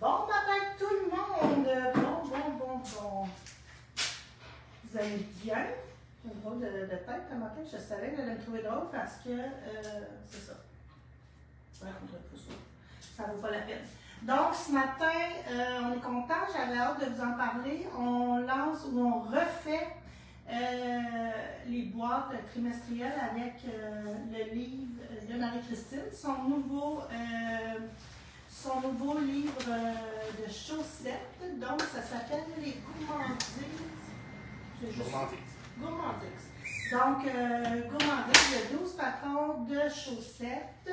Bon matin tout le monde! Bon. Vous allez bien? J'ai une drôle de tête ce matin. Je savais que j'allais me trouver drôle parce que c'est ça. Ça ne vaut pas la peine. Donc, ce matin, on est content. J'avais hâte de vous en parler. On lance ou on refait les boîtes trimestrielles avec le livre de Marie-Christine, son nouveau livre de chaussettes. Donc, ça s'appelle Les Gourmandises. Gourmandises. Donc, Gourmandises, il y a 12 patrons de chaussettes.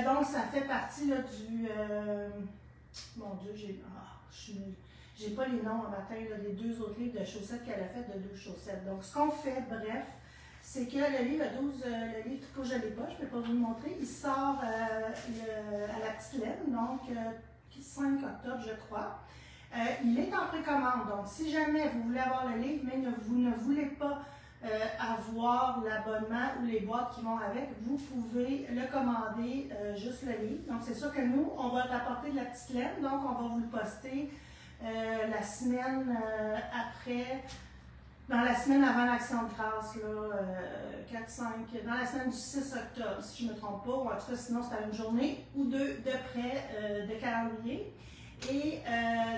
Donc, ça fait partie là, du... mon Dieu, j'ai pas les noms en matin, là, des deux autres livres de chaussettes qu'elle a fait de 12 chaussettes. Donc, ce qu'on fait, bref, c'est que le livre 12, le livre Tricot je l'ai pas, je ne peux pas vous le montrer, il sort à la petite laine, donc 5 octobre, je crois. Il est en précommande, donc si jamais vous voulez avoir le livre, mais vous ne voulez pas avoir l'abonnement ou les boîtes qui vont avec, vous pouvez le commander, juste le livre. Donc c'est sûr que nous, on va rapporter de la petite laine, donc on va vous le poster la semaine après, dans la semaine avant l'Action de grâce, là, 4-5, dans la semaine du 6 octobre, si je ne me trompe pas, ou en tout cas sinon c'est à une journée ou deux de près de calendrier. Et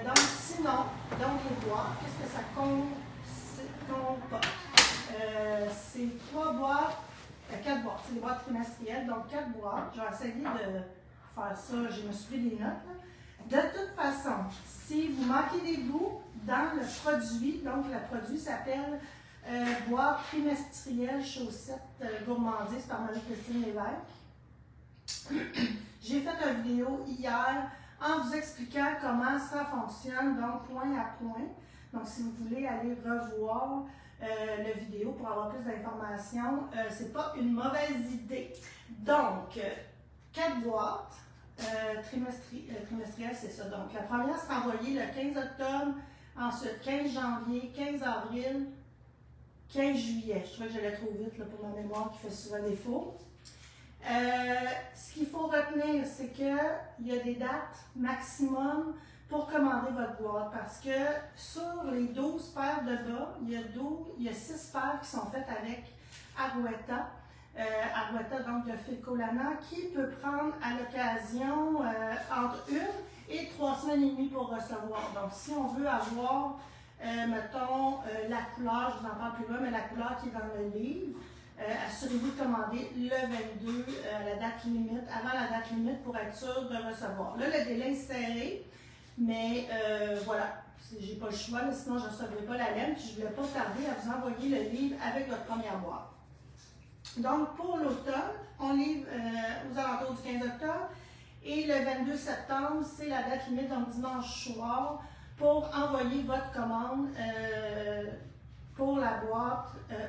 donc sinon, donc les boîtes, qu'est-ce que ça comporte? C'est 4 boîtes, c'est des boîtes trimestrielles, donc 4 boîtes. Je vais essayer de faire ça, je me suis pris des notes. Là. De toute façon, si vous manquez des bouts dans le produit, donc le produit s'appelle boîte trimestrielle chaussettes gourmandises par Marie-Christine Lévesque. J'ai fait une vidéo hier en vous expliquant comment ça fonctionne, donc point à point. Donc si vous voulez aller revoir la vidéo pour avoir plus d'informations, c'est pas une mauvaise idée. Donc, 4 boîtes. Trimestrielle, c'est ça. Donc, la première sera envoyée le 15 octobre, ensuite 15 janvier, 15 avril, 15 juillet. Je trouvais que j'allais trop vite là, pour ma mémoire qui fait souvent défaut. Ce qu'il faut retenir, c'est qu'il y a des dates maximum pour commander votre boîte parce que sur les 12 paires de bas, il y a 6 paires qui sont faites avec Arwetta. Arwetta, donc de Filcolana, qui peut prendre à l'occasion entre 1 et 3 semaines et demie pour recevoir. Donc, si on veut avoir, mettons, la couleur, je vous en parle plus loin, mais la couleur qui est dans le livre, assurez-vous de commander le 22 la date limite, avant la date limite pour être sûr de recevoir. Là, le délai est serré, mais voilà, j'ai pas le choix, là, sinon je ne recevrai pas la laine, puis je ne voulais pas tarder à vous envoyer le livre avec votre première boîte. Donc, pour l'automne, on livre aux alentours du 15 octobre et le 22 septembre, c'est la date limite, donc dimanche soir, pour envoyer votre commande pour la boîte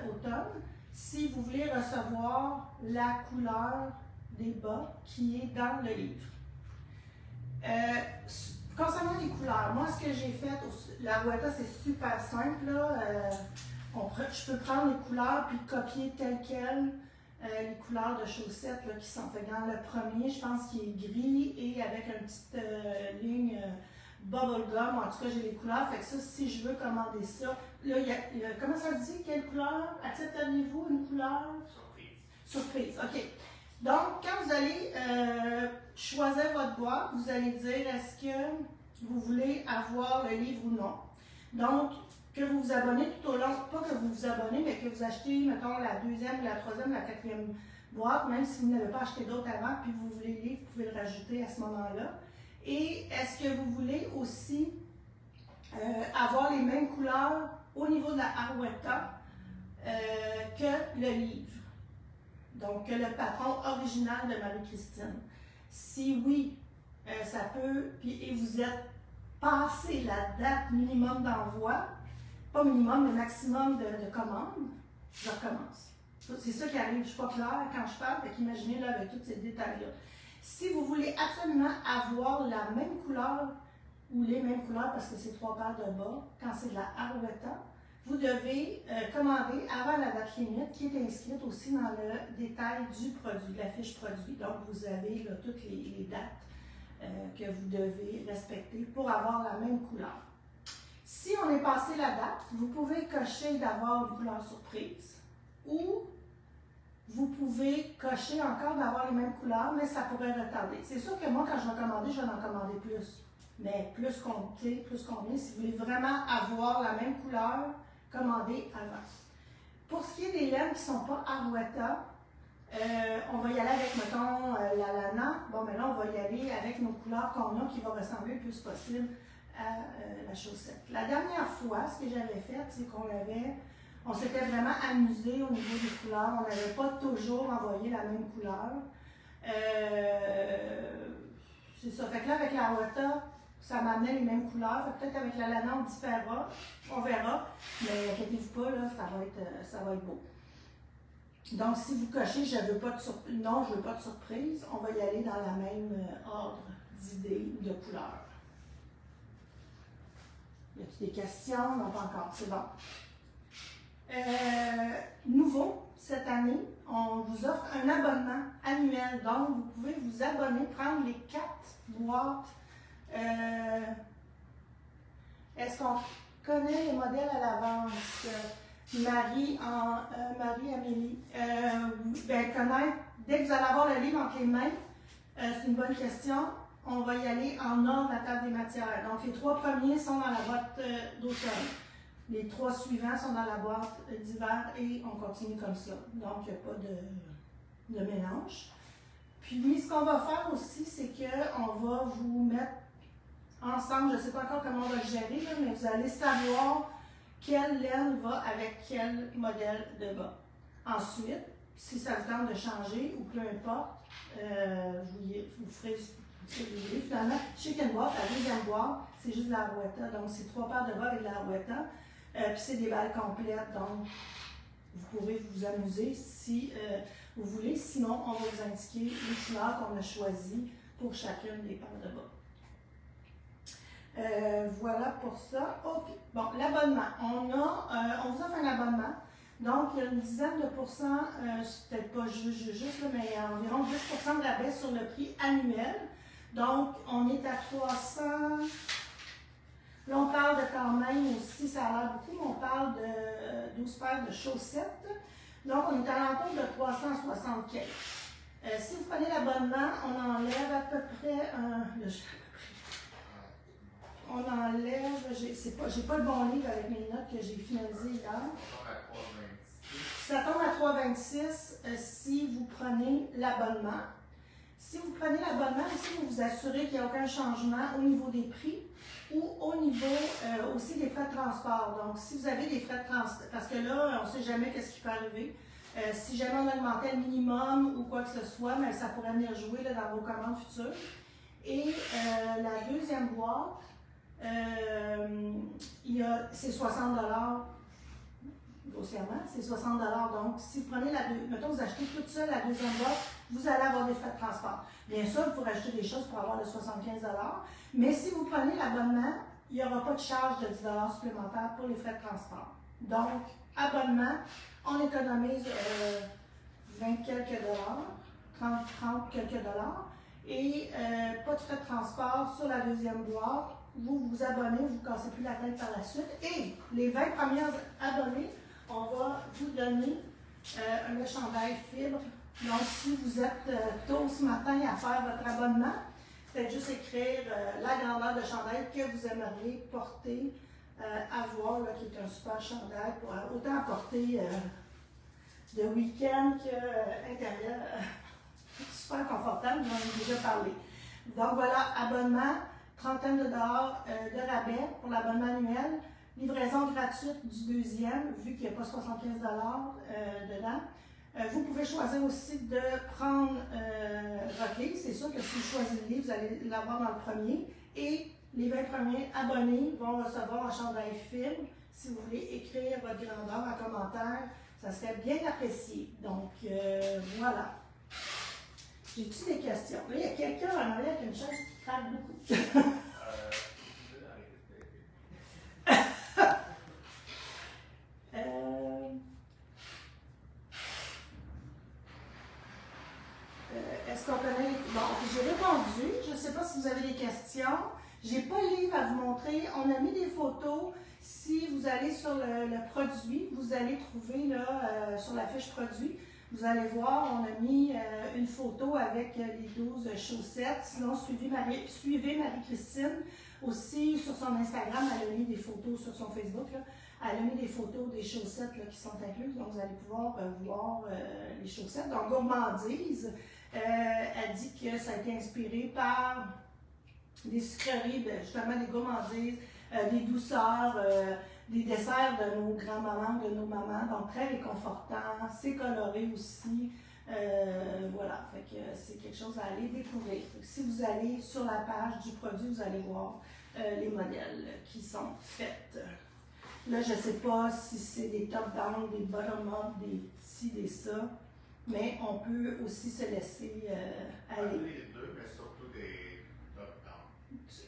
automne. Si vous voulez recevoir la couleur des bas qui est dans le livre. Concernant les couleurs, moi ce que j'ai fait, la Arwetta c'est super simple. Là, je peux prendre les couleurs puis copier telles quelles les couleurs de chaussettes là, qui sont faites dans le premier, je pense qu'il est gris et avec une petite ligne bubblegum. En tout cas, j'ai les couleurs. Fait que ça, si je veux commander ça, là, comment ça dit? Quelle couleur? Accepteriez-vous une couleur? Surprise, OK. Donc, quand vous allez choisir votre boîte, vous allez dire est-ce que vous voulez avoir le livre ou non. Donc, que vous vous abonnez tout au long, pas que vous vous abonnez, mais que vous achetez, mettons, la deuxième, la troisième, la quatrième boîte, même si vous n'avez pas acheté d'autres avant, puis vous voulez le livre, vous pouvez le rajouter à ce moment-là. Et est-ce que vous voulez aussi avoir les mêmes couleurs au niveau de la Arwetta que le livre? Donc, que le patron original de Marie-Christine. Si oui, ça peut, et vous êtes passé la date minimum d'envoi, pas minimum, mais maximum de commandes, je recommence. C'est ça qui arrive, je ne suis pas claire quand je parle, fait qu'imaginez là avec tous ces détails-là. Si vous voulez absolument avoir la même couleur ou les mêmes couleurs, parce que c'est 3 paires de bas, quand c'est de la Arwetta, vous devez commander avant la date limite qui est inscrite aussi dans le détail du produit, la fiche produit. Donc, vous avez là, toutes les dates que vous devez respecter pour avoir la même couleur. Si on est passé la date, vous pouvez cocher d'avoir une couleur surprise ou vous pouvez cocher encore d'avoir les mêmes couleurs, mais ça pourrait retarder. C'est sûr que moi, quand je vais commander, je vais en commander plus. Mais plus qu'on est, si vous voulez vraiment avoir la même couleur, commandez avant. Pour ce qui est des laines qui ne sont pas Arwetta, on va y aller avec, mettons, la lana. Bon, mais là, on va y aller avec nos couleurs qu'on a qui vont ressembler le plus possible à la chaussette. La dernière fois, ce que j'avais fait, c'est on s'était vraiment amusé au niveau des couleurs. On n'avait pas toujours envoyé la même couleur. C'est ça. Fait que là, avec la Arwetta, ça m'amenait les mêmes couleurs. Peut-être avec la lana, on verra. Mais inquiétez-vous pas, là, ça va être beau. Donc, si vous cochez, je veux pas de surprise, on va y aller dans la même ordre d'idées ou de couleurs. Y a-t-il des questions? Non, pas encore. C'est bon. Nouveau, cette année, on vous offre un abonnement annuel. Donc, vous pouvez vous abonner, prendre les 4 boîtes. Est-ce qu'on connaît les modèles à l'avance? Marie-Amélie. Connaître, dès que vous allez avoir le livre entre les mains, c'est une bonne question. On va y aller en ordre à la table des matières. Donc, les 3 premiers sont dans la boîte d'automne. Les 3 suivants sont dans la boîte d'hiver et on continue comme ça. Donc, il n'y a pas de mélange. Puis, ce qu'on va faire aussi, c'est qu'on va vous mettre ensemble, je ne sais pas encore comment on va le gérer, là, mais vous allez savoir quelle laine va avec quel modèle de bas. Ensuite, si ça vous tente de changer ou peu importe, vous ferez ce que vous voulez. Finalement, chez une boîte, la deuxième boîte, c'est juste de la Arwetta. Donc, c'est 3 paires de bas avec de la Arwetta. Puis c'est des balles complètes. Donc, vous pourrez vous amuser si vous voulez. Sinon, on va vous indiquer les couleurs qu'on a choisies pour chacune des paires de bas. Voilà pour ça. OK. Bon, l'abonnement. On vous offre un abonnement. Donc, il y a une dizaine de pourcents, c'est peut-être pas juste, là, mais environ 10% de rabais sur le prix annuel. Donc, on est à 300. Là, on parle de quand même aussi, ça a l'air beaucoup, mais on parle de 12 paires de chaussettes. Donc, on est à l'entour de 375. Si vous prenez l'abonnement, on enlève à peu près on enlève, j'ai pas le bon livre avec mes notes que j'ai finalisées hier. Ça tombe à 3,26 si vous prenez l'abonnement. Si vous prenez l'abonnement, aussi, vous vous assurez qu'il n'y a aucun changement au niveau des prix ou au niveau aussi des frais de transport. Donc, si vous avez des frais de transport, parce que là, on ne sait jamais qu'est-ce qui peut arriver. Si jamais on augmentait le minimum ou quoi que ce soit, mais ça pourrait venir jouer là, dans vos commandes futures. Et la deuxième boîte, c'est 60 $, grossièrement, c'est 60 $. Donc, si vous prenez mettons, vous achetez toute seule la deuxième boîte, vous allez avoir des frais de transport. Bien sûr, vous pourrez acheter des choses pour avoir le 75 $, mais si vous prenez l'abonnement, il n'y aura pas de charge de 10 $ supplémentaires pour les frais de transport. Donc, abonnement, on économise 20 quelques dollars, 30 quelques dollars, et pas de frais de transport sur la deuxième boîte. Vous vous abonnez, vous ne vous cassez plus la tête par la suite. Et les 20 premiers abonnés, on va vous donner le chandail fibre. Donc, si vous êtes tôt ce matin à faire votre abonnement, faites juste écrire la grandeur de chandail que vous aimeriez porter, avoir, là, qui est un super chandail pour autant porter de week-end qu'intérieur. Super confortable, j'en ai déjà parlé. Donc voilà, abonnement. 30 $ de rabais pour l'abonnement annuel. Livraison gratuite du deuxième, vu qu'il n'y a pas 75 $ dedans. Vous pouvez choisir aussi de prendre votre livre. C'est sûr que si vous choisissez le livre, vous allez l'avoir dans le premier. Et les 20 premiers abonnés vont recevoir un chandail fibre. Si vous voulez écrire votre grandeur en commentaire, ça serait bien apprécié. Donc, voilà. J'ai-tu des questions? Là, il y a quelqu'un en arrière avec une chaise qui craque beaucoup. Est-ce qu'on connaît... Bon, j'ai répondu. Je ne sais pas si vous avez J'ai pas le livre à vous montrer. On a mis des photos. Si vous allez sur le produit, vous allez trouver là, sur la fiche produit, vous allez voir, on a mis une photo avec les 12 chaussettes. Sinon, suivez Marie-Christine. Aussi, sur son Instagram, elle a mis des photos sur son Facebook. Là. Elle a mis des photos des chaussettes là, qui sont incluses. Donc, vous allez pouvoir voir les chaussettes. Donc, gourmandise, elle dit que ça a été inspiré par des sucreries, justement des gourmandises, des douceurs, des desserts de nos grands-mamans, de nos mamans. Donc, très réconfortant. C'est coloré aussi. Voilà, fait que c'est quelque chose à aller découvrir. Si vous allez sur la page du produit, vous allez voir les modèles qui sont faits. Là, je ne sais pas si c'est des top-down, des bottom-up, des ci, des ça, mais on peut aussi se laisser aller. Les deux, mais surtout des top-down.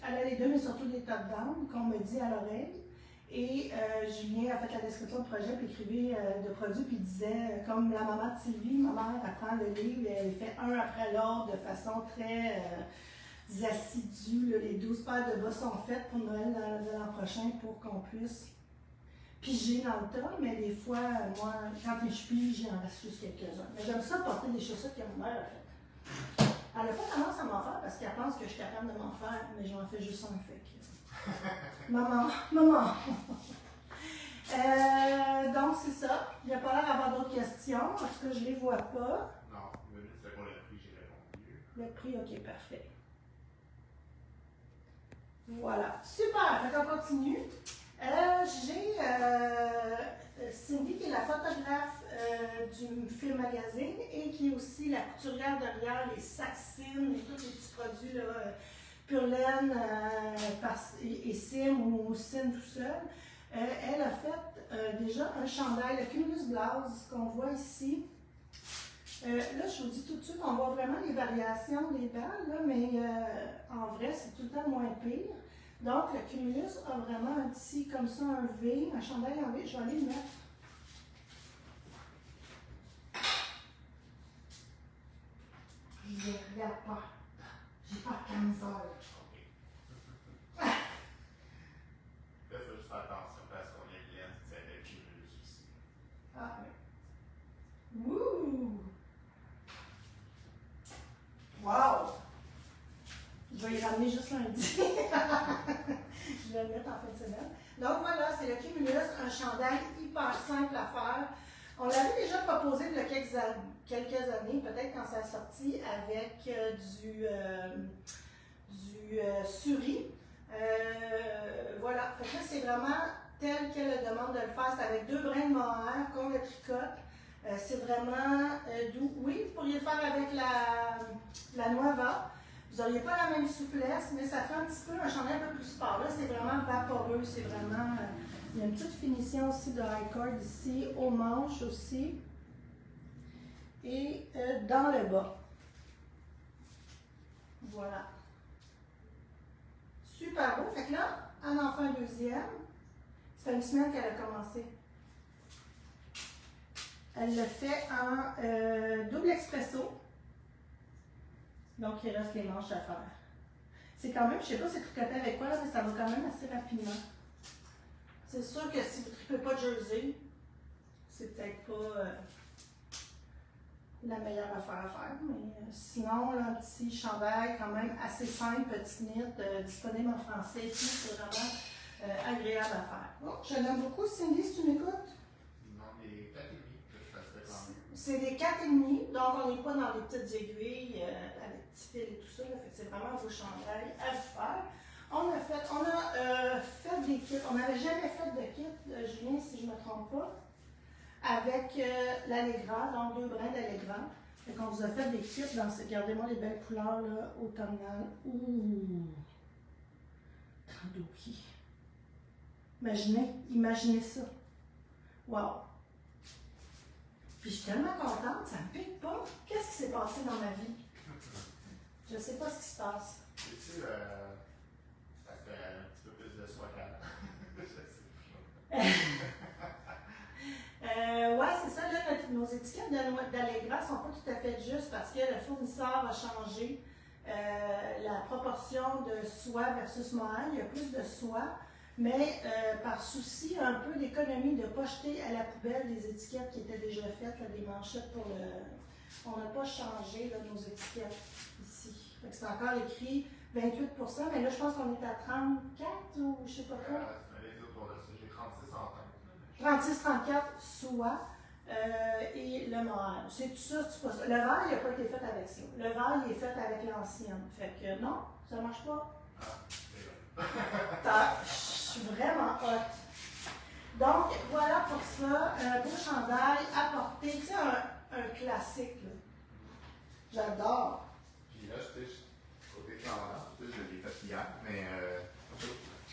Elle a les deux, mais surtout des top-down, qu'on me dit à l'oreille. Et Julien a fait la description de projet, puis écrivait de produits, puis il disait, comme la maman de Sylvie, ma mère apprend le livre, et elle fait un après l'autre de façon très assidue. Là, les 12 paires de bas sont faites pour Noël de l'an prochain pour qu'on puisse piger dans le tas, mais des fois, moi, quand je pige, il en reste juste quelques-uns. Mais j'aime ça porter des chaussettes que ma mère a faites. Elle n'a pas tendance à m'en faire parce qu'elle pense que je suis capable de m'en faire, mais j'en fais juste un fait. Maman. Donc, c'est ça. Il n'y a pas l'air d'avoir d'autres questions. En tout cas, je ne les vois pas. Non, c'est pour le prix, j'ai répondu. Le prix, ok, parfait. Voilà. Super. Fait qu'on continue. J'ai Cindy qui est la photographe du Film Magazine et qui est aussi la couturière derrière les sacsines et tous les petits produits là, Purlaine et Sim ou Sim tout seul. Elle a fait déjà un chandail, le Cumulus Blouse qu'on voit ici. Là, je vous dis tout de suite, on voit vraiment les variations des balles, là, mais en vrai, c'est tout le temps moins pire. Donc, le Cumulus a vraiment un petit, comme ça, un V, un chandail en V. Je vais aller le mettre. Je ne regarde pas. J'ai pas de camisole. Là, il faut juste faire attention parce qu'on est bien, c'est le Cumulus aussi. Ah, oui. Wouh! Wow! Je vais y ramener juste lundi. Je vais le mettre en fin de semaine. Donc voilà, c'est le Cumulus, un chandail hyper simple à faire. On l'avait déjà proposé il y a quelques années, peut-être quand ça a sorti, avec du suri. Voilà, fait que là, c'est vraiment tel qu'elle le demande de le faire. C'est avec 2 brins de mohair qu'on le tricote. C'est vraiment doux. Oui, vous pourriez le faire avec la Nuova. Vous n'auriez pas la même souplesse, mais ça fait un petit peu un chandail un peu plus sport. Là, c'est vraiment vaporeux, c'est vraiment... il y a une petite finition aussi de high cord ici, aux manches aussi. Et dans le bas. Voilà. Super beau. Fait que là, elle en fait un deuxième. Ça fait une semaine qu'elle a commencé. Elle le fait en double expresso. Donc, il reste les manches à faire. C'est quand même, je ne sais pas c'est tricoté avec quoi, là, mais ça va quand même assez rapidement. C'est sûr que si vous ne tripez pas de jersey, c'est peut-être pas la meilleure affaire à faire. Mais sinon, là, un petit chandail quand même assez simple, petite knit, disponible en français, c'est vraiment agréable à faire. Bon, je l'aime beaucoup. Cindy, si tu m'écoutes? Non, les 4,5 que je faisais quand même. C'est des 4,5, donc on n'est pas dans les petites aiguilles avec petits fils et tout ça. Là, fait que c'est vraiment un beau chandail à faire. On a fait des kits. On n'avait jamais fait de kit, Julien, si je ne me trompe pas, avec l'Allegra, donc 2 brins d'Allegra. Fait qu'on vous a fait des kits dans ces, regardez-moi les belles couleurs là, automnales. Ouh! Tandoori. Imaginez ça. Wow! Puis je suis tellement contente, ça me pique pas. Qu'est-ce qui s'est passé dans ma vie? Je ne sais pas ce qui se passe. Sais-tu, ça fait un petit peu plus de soie qu'avant. Je sais pas. Ouais, c'est ça. Là, nos étiquettes d'Allegra ne sont pas tout à fait justes parce que le fournisseur a changé la proportion de soie versus moelle. Il y a plus de soie, mais par souci un peu d'économie, de ne pas jeter à la poubelle des étiquettes qui étaient déjà faites, là, des manchettes pour le... On n'a pas changé là, nos étiquettes ici. C'est encore écrit 28%, mais là, je pense qu'on est à 34 ou je ne sais pas quoi. J'ai 36 en tête. 36-34 soie et le moelle. C'est tout ça, c'est pas ça. Le verre, il n'a pas été fait avec ça. Le verre, il est fait avec l'ancienne. Fait que non, ça ne marche pas. Ah, c'est vrai. Je suis vraiment hot. Donc, voilà pour ça. Un beau chandail à porter. Tu sais, un classique. Là. J'adore. Puis là, tu sais, côté tendance, je l'ai fait hier, mais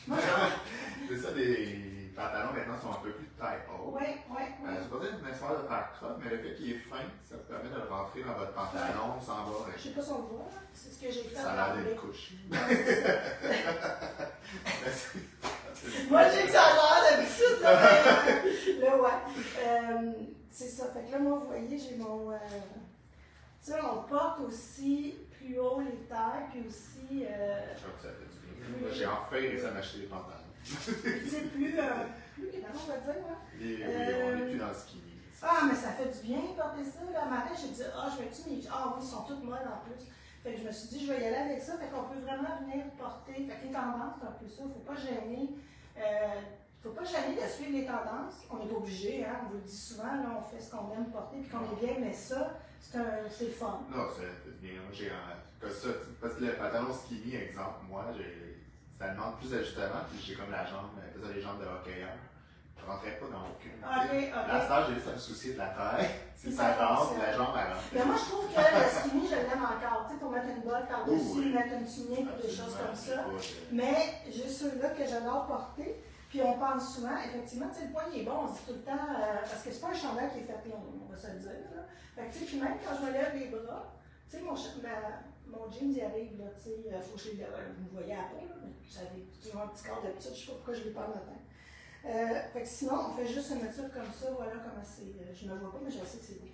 Moi, c'est ça, les pantalons maintenant sont un peu plus tight haut. oui. C'est pas nécessaire de faire crotte, mais le fait qu'il est fin, ça vous permet de le rentrer dans votre pantalon sans avoir. Je sais pas si on le voit, là. C'est ce que j'ai fait. Ça a l'air d'être couche. Moi, j'exagère d'habitude, là, mais là, ouais. C'est ça. Fait que là, moi, vous voyez, j'ai mon... tu sais, on porte aussi plus haut les tailles, puis aussi... Je crois que ça fait du bien. Moi, j'ai enfin réussi à m'acheter des pantalons. c'est plus comment on va dire, là? Et oui, on n'est plus dans le skinny. Ah, mais ça fait du bien de porter ça. Là, matin, j'ai dit, je vais-tu mes... Ah oui, ils sont toutes molles en plus. Fait que je me suis dit, je vais y aller avec ça. Fait qu'on peut vraiment venir porter. Fait que les tendances, c'est un peu ça. Il ne faut pas gêner. Faut pas gêner de suivre les tendances. On n'est pas obligé, hein. On vous le dit souvent, là, on fait ce qu'on aime porter puis qu'on est bien, mais ça, c'est le fun. Non, ça fait bien. Moi, j'ai ça, parce que le pantalon skinny, exemple, moi, ça demande plus d'ajustement, puis j'ai comme la jambe, les jambes de hockeyeur. Je rentrais pas dans aucune. OK. La star, j'ai juste à me soucier de la taille. Si ça rentre, la jambe, elle rentre. Mais moi, je trouve que le skinny, je l'aime encore. Tu sais, pour mettre une botte par-dessus, mettre une tunique, des choses comme ça. Mais j'ai ceux-là que j'adore porter. Puis on pense souvent, effectivement, tu sais, le poignet est bon, on se dit tout le temps, parce que c'est pas un chandail qui est fait long, on va se le dire. Là. Fait que, tu sais, puis même quand je me lève les bras, tu sais, mon jean y arrive, là, tu sais, il faut que je les lève, vous me voyez à peine, mais j'avais toujours un petit corps de petite, je sais pas pourquoi je l'ai pas le matin. Fait que sinon, on fait juste une étude comme ça, voilà comment c'est. Je ne me vois pas, mais je sais que c'est beau.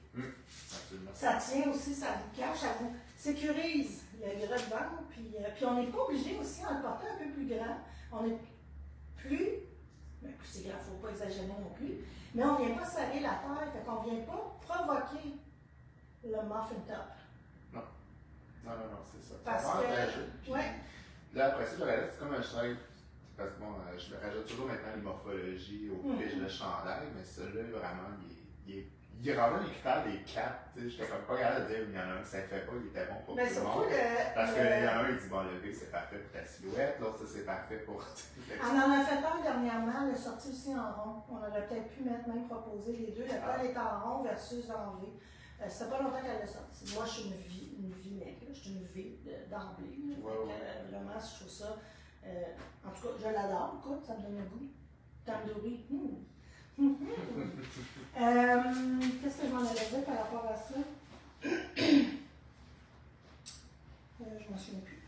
Absolument. Ça tient aussi, ça vous cache, ça vous sécurise le gras de ventre, puis on n'est pas obligé aussi à le porter un peu plus grand. On est plus, mais plus c'est grand, il ne faut pas exagérer non plus, mais on ne vient pas serrer la taille, fait qu'on ne vient pas provoquer le muffin top. Non, c'est ça. Parce que, ouais. Là, après ça, je regarde, c'est comme un chandail. Parce que bon, je me rajoute toujours maintenant les morphologies aux fiches de chandail, mais celui-là, vraiment, il rendait les critères des 4. J'étais comme pas capable de dire il y en a un qui ne fait pas, il était bon pour tout le monde. Parce qu'il y en a un, il dit bon, le V, c'est parfait pour ta silhouette, l'autre, ça, c'est parfait pour. On en a fait un dernièrement, il est sorti aussi en rond. On aurait peut-être pu même proposer les deux. Le col est en rond versus en V. Ça fait pas longtemps qu'elle est sortie. Moi, je suis une V-neck, je suis une V d'emblée. Vraiment, je trouve ça. En tout cas, je l'adore. Écoute, ça me donne le goût. Tandoori. Qu'est-ce que je m'en allais dire par rapport à ça? Je m'en souviens plus.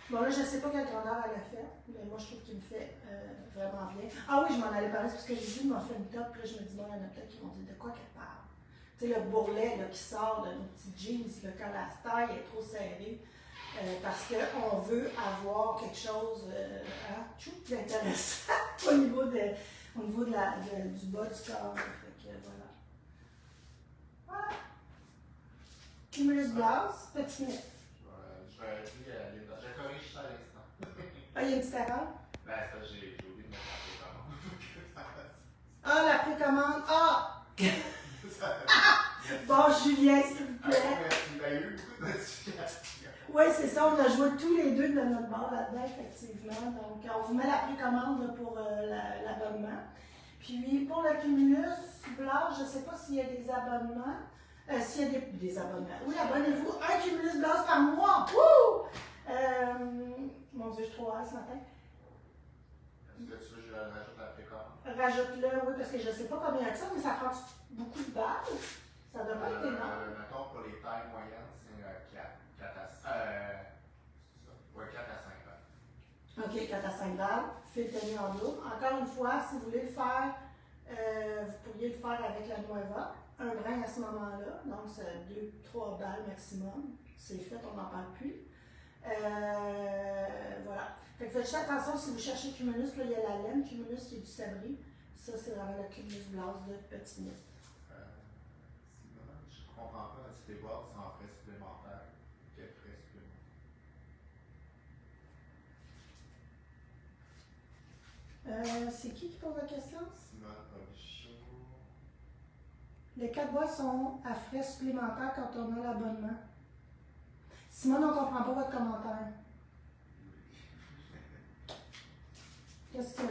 Bon, là, je ne sais pas quelle grandeur elle a fait, mais moi, je trouve qu'il me fait vraiment bien. Ah oui, je m'en allais parler, parce que j'ai vu mon film top, puis là, je me dis, bon, il y en a peut-être qui vont dire de quoi qu'elle parle. Tu sais, le bourrelet là, qui sort de nos petits jeans, là, quand la taille est trop serrée. Parce qu'on veut avoir quelque chose d'intéressant au niveau, du bas du corps. Fait que, voilà. Cumulus blouse, petit net. Je corrige ça à l'instant. Ah, il y a une petite erreur? Ben, ça, j'ai oublié de mettre la précommande. Ah, la précommande. Ah! Bon, Julien, s'il vous plaît. Il y a eu beaucoup de notifications. Oui, c'est ça, on a joué tous les deux de notre bord là-dedans, effectivement. Donc, on vous met la précommande là, pour l'abonnement. Puis, pour le Cumulus Blanche, je ne sais pas s'il y a des abonnements. S'il y a des abonnements. Oui, abonnez-vous. Un Cumulus Blanche par mois. Wouh! Mon Dieu, je suis trop hâte ce matin. Est-ce que tu veux que je rajoute la précommande? Rajoute-le, oui, parce que je ne sais pas combien il y a de ça, mais ça prend beaucoup de balles. Ça doit pas être énorme. Mettons, pour les tailles moyennes, c'est 4 à 5 balles. OK, 4 à 5 balles. Fil tenu en double. Encore une fois, si vous voulez le faire, vous pourriez le faire avec la Nueva. un brin à ce moment-là, donc c'est 2-3 balles maximum. C'est fait, on n'en parle plus. Voilà. Fait que faites juste attention si vous cherchez Cumulus, là, il y a la laine Cumulus qui est du sabri. Ça, c'est vraiment le Cumulus blase de petit nid. Sinon, je ne comprends pas si les boîtes sont en frais supplémentaires. Quels frais supplémentaires? C'est qui pose la question? Simone Robichaud. Les 4 boîtes sont à frais supplémentaires quand on a l'abonnement. Simone, on ne comprend pas votre commentaire.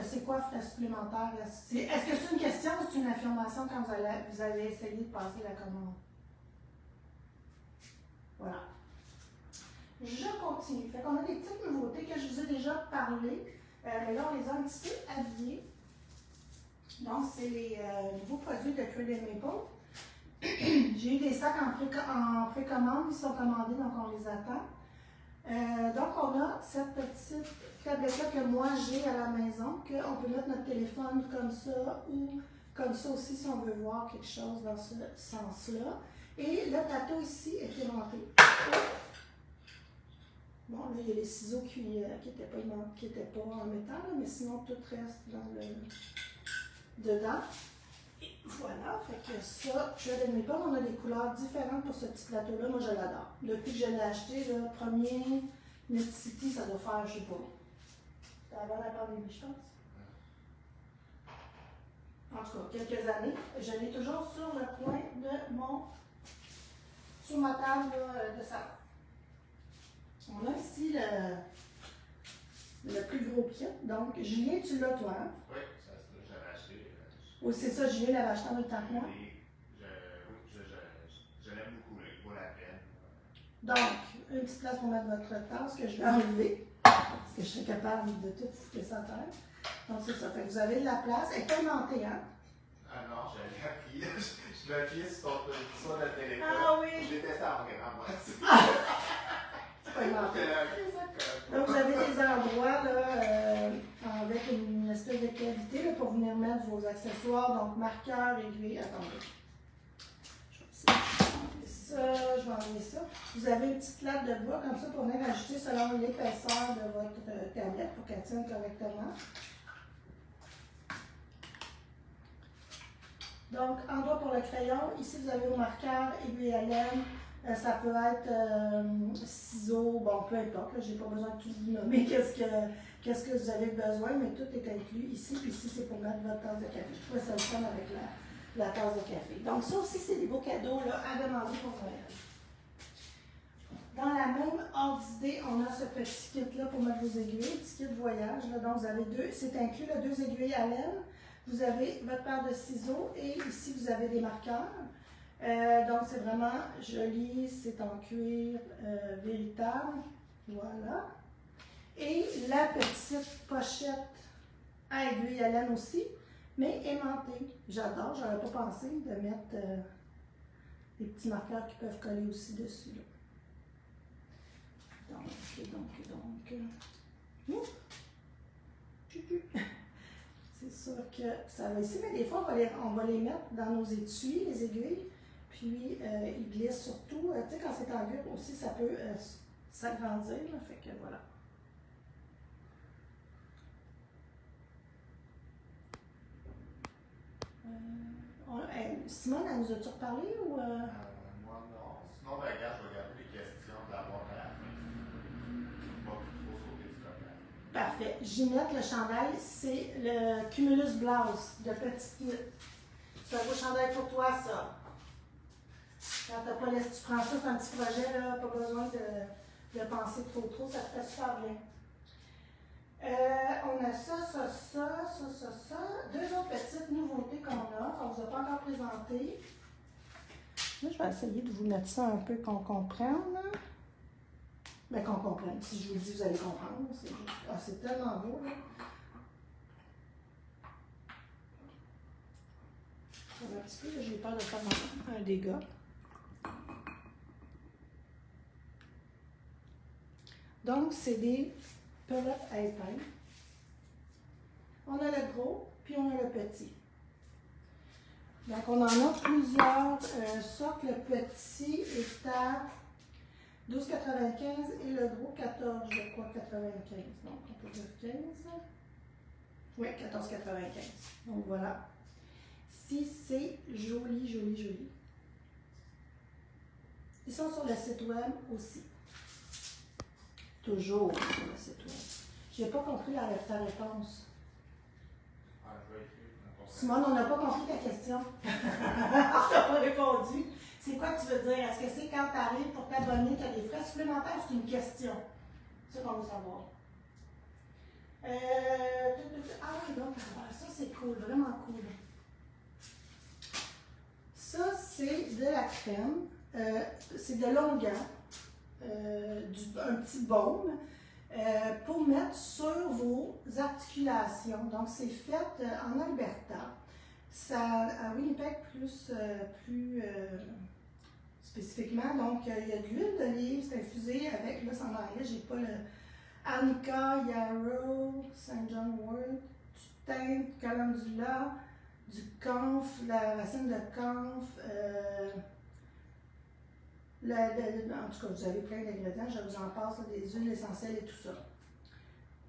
C'est quoi frais supplémentaires? Est-ce que c'est une question ou c'est une affirmation quand vous allez essayer de passer la commande? Voilà. Je continue. Fait qu'on a des petites nouveautés que je vous ai déjà parlé. Mais là, on les a un petit peu habillés. Donc, c'est les nouveaux produits de Creed & Maple. J'ai eu des sacs en précommande, ils sont commandés, donc on les attend. Donc, on a cette petite tablette-là que moi j'ai à la maison, qu'on peut mettre notre téléphone comme ça ou comme ça aussi si on veut voir quelque chose dans ce sens-là. Et le plateau ici est aimanté. Bon, là, il y a les ciseaux qui n'étaient pas en métal, mais sinon tout reste dedans. Et voilà, fait que ça, je ne l'aimais pas, on a des couleurs différentes pour ce petit plateau-là. Moi, je l'adore. Depuis que je l'ai acheté, le premier Net City, ça doit faire, je ne sais pas. C'était avant la pandémie, je pense. En tout cas, quelques années. Je l'ai toujours sur le coin sur ma table de salon. On a ici le plus gros kit. Donc, Julien, tu l'as, toi, hein? Oui, ça, j'avais acheté. Oui, c'est ça, Julien l'avait acheté en même temps que moi. Je l'aime beaucoup, il vaut la peine. Donc, une petite place pour mettre votre tasse que je vais enlever, parce que je serais capable de tout foutre ça à terre. Donc, c'est ça. Fait que vous avez de la place. Elle est pas aimantée, hein? Ah non, je l'ai appris. Je l'ai appuyé sur le téléphone. Ah oui! Je l'ai testé en regardant moi. C'est pas aimanté. Donc, vous avez des endroits là, avec une espèce de cavité là, pour venir mettre vos accessoires, donc marqueurs, aiguilles. Attendez. Je vais enlever ça. Vous avez une petite latte de bois comme ça pour venir ajuster selon l'épaisseur de votre tablette pour qu'elle tienne correctement. Donc, endroit pour le crayon. Ici, vous avez vos marqueurs, aiguilles à laine. Ça peut être ciseaux, bon, peu importe. Je n'ai pas besoin de tout vous nommer qu'est-ce que vous avez besoin, mais tout est inclus ici. Puis ici, c'est pour mettre votre tasse de café. Je trouve ça le fun avec la tasse de café. Donc, ça aussi, c'est des beaux cadeaux là, à demander pour Noël. Dans la même ordre d'idée, on a ce petit kit-là pour mettre vos aiguilles, petit kit voyage. Là. Donc, vous avez c'est inclus, là, 2 aiguilles à laine. Vous avez votre paire de ciseaux et ici, vous avez des marqueurs. Donc, c'est vraiment joli, c'est en cuir véritable. Voilà. Et la petite pochette à aiguille à laine aussi, mais aimantée. J'adore, j'aurais pas pensé de mettre des petits marqueurs qui peuvent coller aussi dessus. Là. Donc. C'est sûr que ça va ici, mais des fois, on va les mettre dans nos étuis, les aiguilles. Puis, ils glissent surtout. Tu sais, quand c'est en gueule aussi, ça peut s'agrandir. Fait que voilà. Simone, elle nous a-tu reparlé ou. Moi, non. Sinon, ben, regarde, je vais regarder les questions de la boîte à la fin. Pas trop sauter du coca. Parfait. Ginette, le chandail, c'est le Cumulus Blouse de Petite Knit. C'est un beau chandail pour toi, ça. Quand tu prends ça, c'est un petit projet, là, pas besoin de penser trop, ça te fait super bien. On a ça. 2 autres petites nouveautés qu'on a, on ne vous a pas encore présentées. Là, je vais essayer de vous mettre ça un peu qu'on comprenne. Bien, qu'on comprenne. Si je vous le dis, vous allez comprendre. C'est juste... c'est tellement beau, là. Un petit peu, j'ai peur de faire un dégât. Donc, c'est des pelotes à épingles. On a le gros, puis on a le petit. Donc, on en a plusieurs sortes. Le petit est à 12,95 et le gros 14, je crois, 95. Donc, on peut dire 15. Oui, 14,95. Donc, voilà. Si c'est joli, joli, joli. Ils sont sur le site web aussi. Toujours sur le site web. Je n'ai pas compris ta réponse. Ah, je vais écrire. Simone, on n'a pas compris ta question. Tu n'as pas répondu. C'est quoi que tu veux dire? Est-ce que c'est quand tu arrives pour t'abonner, tu as des frais supplémentaires ou c'est une question? C'est ça qu'on veut savoir. Ah oui, donc, ça c'est cool, vraiment cool. Ça, c'est de la crème. C'est de l'onguent, un petit baume, pour mettre sur vos articulations. Donc, c'est fait en Alberta. Ça, à Winnipeg, plus spécifiquement. Donc, il y a de l'huile d'olive, c'est infusé avec, là, c'est en anglais, j'ai pas le Arnica, Yarrow, St. John Wort, du thym, du calendula, du camphre, la racine de camphre, en tout cas, vous avez plein d'ingrédients, je vous en passe, là, des huiles essentielles et tout ça.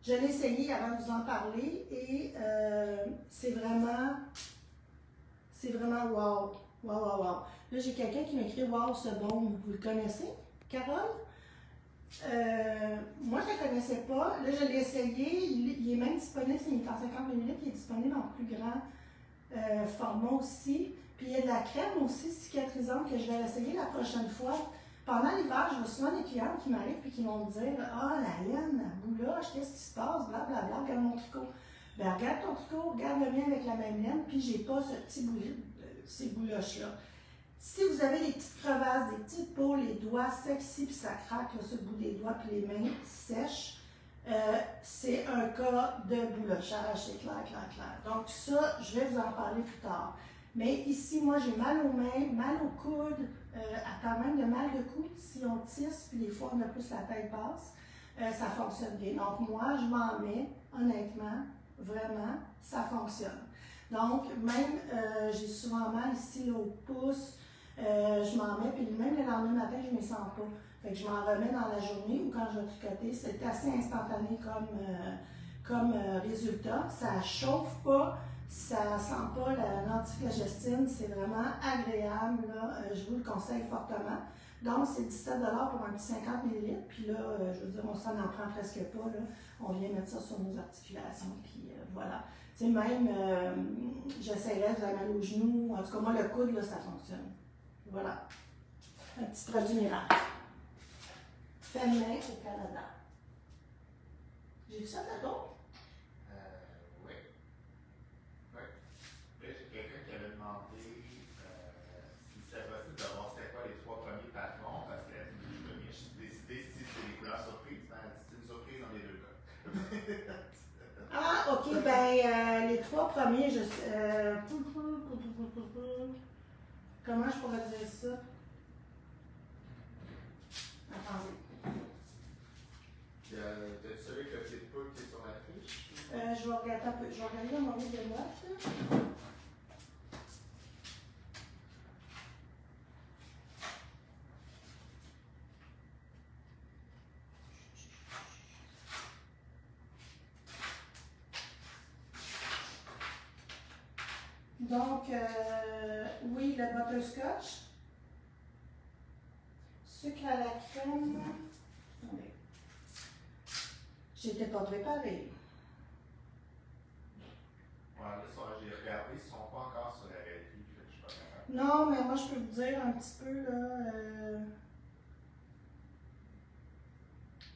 Je l'ai essayé avant de vous en parler et c'est vraiment wow. Wow, wow, wow. Là, j'ai quelqu'un qui m'écrit wow, ce baume. Vous le connaissez, Carole? Moi, je ne le connaissais pas. Là, je l'ai essayé. Il est même disponible, il est en 50 ml, il est disponible en plus grand format aussi. Puis il y a de la crème aussi cicatrisante que je vais essayer la prochaine fois. Pendant l'hiver, je vois souvent des clients qui m'arrivent et qui vont me dire ah, la laine, la bouloche, qu'est-ce qui se passe? Blablabla, regarde mon tricot. Ben, regarde ton tricot, regarde le mien avec la même laine, puis j'ai pas ce petit ces bouloches-là. Si vous avez des petites crevasses, des petites peaux, les doigts sexy, puis ça craque là, sur le bout des doigts, puis les mains sèches, c'est un cas de boulochage, c'est clair, clair, clair. Donc ça, je vais vous en parler plus tard. Mais ici, moi, j'ai mal aux mains, mal aux coudes, quand même de mal de cou. Si on tisse, puis des fois, on a plus la tête basse, ça fonctionne bien. Donc moi, je m'en mets, honnêtement, vraiment, ça fonctionne. Donc, même, j'ai souvent mal ici là, au pouce, je m'en mets, puis même le lendemain matin, je ne me sens pas. Fait que je m'en remets dans la journée ou quand je vais tricoter. C'est assez instantané comme résultat. Ça ne chauffe pas, ça ne sent pas l'antiflagestine. C'est vraiment agréable. Là. Je vous le conseille fortement. Donc, c'est 17 $ pour un petit 50 ml. Puis là, je veux dire, on s'en en prend presque pas. Là. On vient mettre ça sur nos articulations. Puis voilà. Tu sais, même, j'essaierais de la mal au genou. En tout cas, moi, le coude, là, ça fonctionne. Voilà. Un petit produit miracle. Fait main au Canada. J'ai vu ça là-dedans? Oui. Oui. Là, j'ai quelqu'un qui avait demandé si c'était possible de voir c'était quoi les 3 premiers patrons, parce que je suis décidé si c'est des couleurs surprises, mais c'est une surprise dans les deux cas. Ah, ok, ben, les 3 premiers, comment je pourrais dire ça? Attendez. T'as-tu celui avec le pied de poule qui est sur la fiche? Je vais regarder un peu. Je vais regarder dans mon livre de notes. Donc, oui, le butterscotch. Sucre à la crème. Attendez. J'étais pas préparée. Ouais, là, j'ai regardé, ils ne sont pas encore sur la réalité, je ne suis pas capable. Non, mais moi, je peux vous dire un petit peu, là,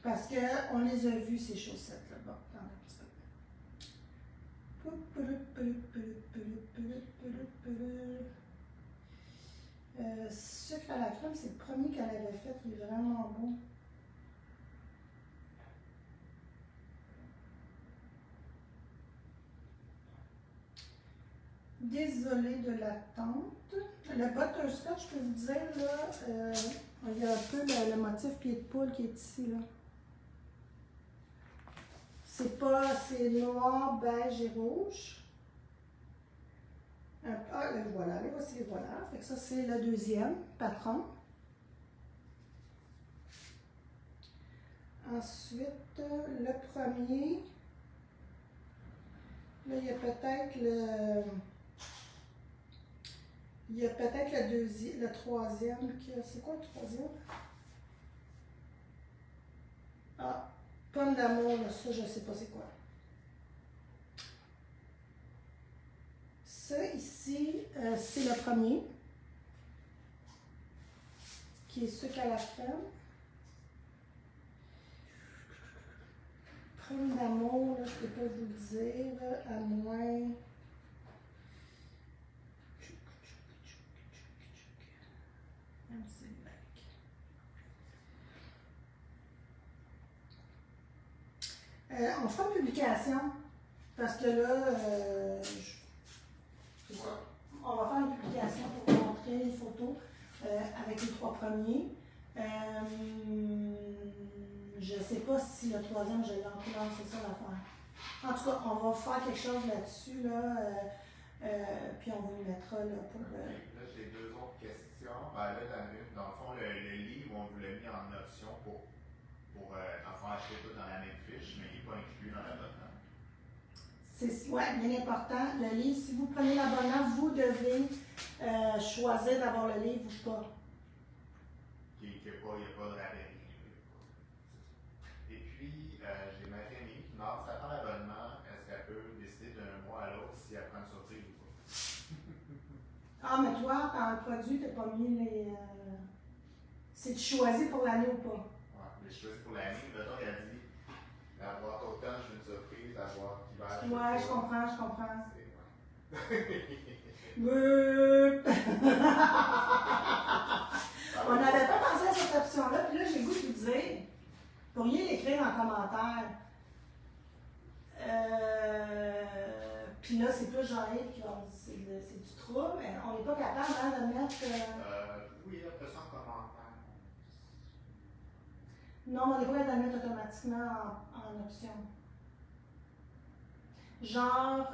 parce qu'on les a vus, ces chaussettes-là. Bon, attendez un petit peu. Sucre à la crème, c'est le premier qu'elle avait fait, il est vraiment bon. Désolée de l'attente. Le butterscotch, je peux vous dire, là, il y a un peu le motif pied de poule qui est ici, là. C'est noir, beige et rouge. Le voilà, les voici les voilà. Fait que ça, c'est le deuxième patron. Ensuite, le premier. Là, il y a peut-être le deuxième, le troisième. C'est quoi le troisième? Ah, pomme d'amour, là, ça, je ne sais pas c'est quoi. Ça, ici, c'est le premier, qui est sucre à la crème. Pomme d'amour, là, je ne peux pas vous le dire, à moins... On fera une publication, parce que là, c'est ça. On va faire une publication pour vous montrer les photos avec les trois premiers. Je ne sais pas si le troisième, je l'ai en couleur, c'est ça l'affaire. En tout cas, on va faire quelque chose là-dessus, là, puis on vous le mettra là, pour... Là, j'ai deux autres questions. Ben, là, dans le fond, le livre, on vous l'a mis en option pour dans le fond, acheter tout dans la même fiche, mais il n'est pas inclus dans l'abonnement. Oui, bien important. Le livre, si vous prenez l'abonnement, vous devez choisir d'avoir le livre ou pas. Il n'y a pas de rabais. Et puis, j'ai ma famille qui demande si elle prend l'abonnement, est-ce qu'elle peut décider d'un mois à l'autre si elle prend une surprise ou pas? Ah, mais toi, dans le produit, tu n'as pas mis les... C'est tu choisis pour l'année ou pas? Oui, mais je choisis pour l'année. Mettons, il a dit d'avoir automne, je veux une surprise, d'avoir hiver. Ouais, je comprends. On n'avait pas pensé à cette option-là, puis là, j'ai le goût de vous dire, vous pourriez l'écrire en commentaire. Puis là, c'est plus Jean-Yves qui va me dire, c'est du trouble, mais on n'est pas capable hein, de mettre... Oui, après ça en commentaire. Non, on n'est pas capable de le mettre automatiquement en option. Genre...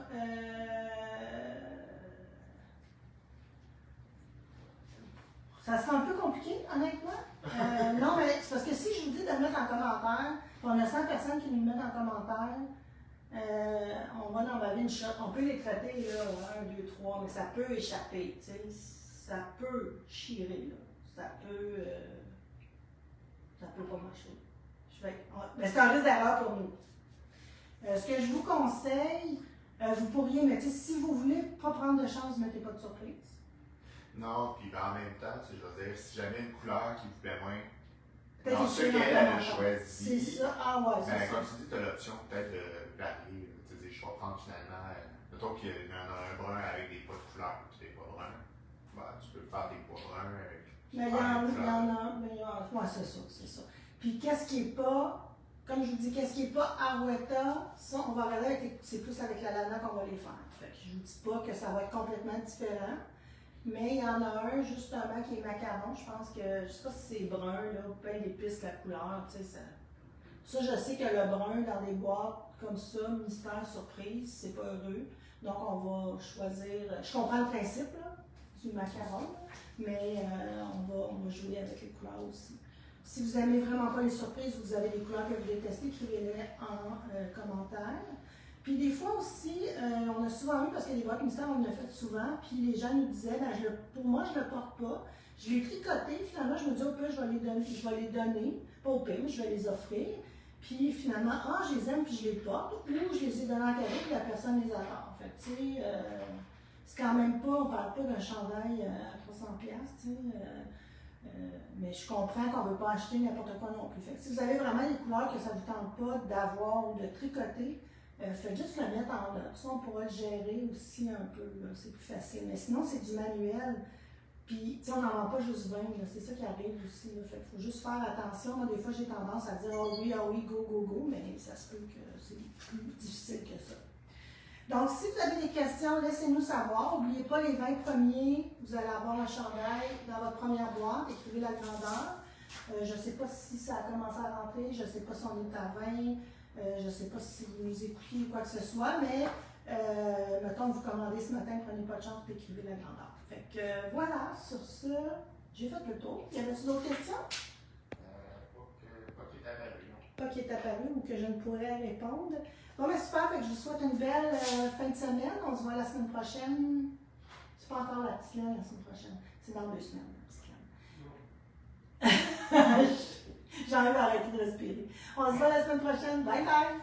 Ça serait un peu compliqué, honnêtement. Non, mais c'est parce que si je vous dis de le mettre en commentaire, on a 100 personnes qui nous mettent en commentaire, on va en baver une shot. On peut les traiter, là, 1, 2, 3, mais ça peut échapper, tu sais. Ça peut chirer, là. Ça peut pas marcher. Mais c'est un risque d'erreur pour nous. Ce que je vous conseille, vous pourriez, mais si vous voulez pas prendre de chance, ne mettez pas de surprise. Non, puis en même temps, je veux dire, si jamais une couleur qui vous plaît moins, peut-être dans ce qu'elle a choisi, c'est ça, ah ouais, c'est ça. Comme tu dis, tu as l'option peut-être de varier. Tu dis, je vais prendre finalement, mettons qu'il y en a un brun avec des pois de couleur, puis des pois bruns. Ben, tu peux faire des pois bruns avec. Mais il y en a, ouais, c'est ça. Puis qu'est-ce qui est pas, comme je vous dis, qu'est-ce qui est pas Arwetta, ça, on va regarder, c'est plus avec la lana qu'on va les faire. Fait que je vous dis pas que ça va être complètement différent. Mais il y en a un justement qui est macaron, je pense que, je sais pas si c'est brun, là, plein d'épices, la couleur, tu sais, ça je sais que le brun dans des boîtes comme ça, mystère, surprise, c'est pas heureux. Donc on va choisir, je comprends le principe là, du macaron, mais on va jouer avec les couleurs aussi. Si vous n'aimez vraiment pas les surprises, vous avez des couleurs que vous détestez, écrivez-les en commentaire. Puis des fois aussi, on a souvent eu, parce que les boîtes mystères, on l'a fait souvent, puis les gens nous disaient, pour moi, je ne le porte pas. Je l'ai tricoté, finalement, je me dis, au pire, je vais les donner, pas au pire, mais je vais les offrir. Puis finalement, je les aime, puis je les porte, ou je les ai donnés en cadeau, puis la personne les adore. Fait que, tu sais, c'est quand même pas, on parle pas d'un chandail à 300$, tu sais. Mais je comprends qu'on ne veut pas acheter n'importe quoi non plus. Fait que si vous avez vraiment des couleurs que ça ne vous tente pas d'avoir ou de tricoter, faites juste le mettre en note. Ça, on pourra le gérer aussi un peu, c'est plus facile. Mais sinon, c'est du manuel. Puis, tu sais, on n'en vend pas juste 20, c'est ça qui arrive aussi. Là. Fait qu'il faut juste faire attention. Moi, des fois, j'ai tendance à dire oh oui, go, mais ça se peut que c'est plus difficile que ça. Donc, si vous avez des questions, laissez-nous savoir. N'oubliez pas les 20 premiers. Vous allez avoir un chandail dans votre première boîte. Écrivez la grandeur. Je ne sais pas si ça a commencé à rentrer. Je ne sais pas si on est à 20. Je ne sais pas si vous nous écoutez ou quoi que ce soit, mais mettons que vous commandez ce matin, prenez pas de chance et écrivez la grandeur. Fait que voilà, sur ce, j'ai fait le tour. Y avait-il d'autres questions? Pas qui est apparu, non. Pas qui est apparu ou que je ne pourrais répondre. Bon, mais super, fait que je vous souhaite une belle fin de semaine. On se voit la semaine prochaine. C'est pas encore la petite laine la semaine prochaine. C'est dans 2 semaines, la petite laine. J'arrive à arrêter de respirer. On se voit la semaine prochaine. Bye bye!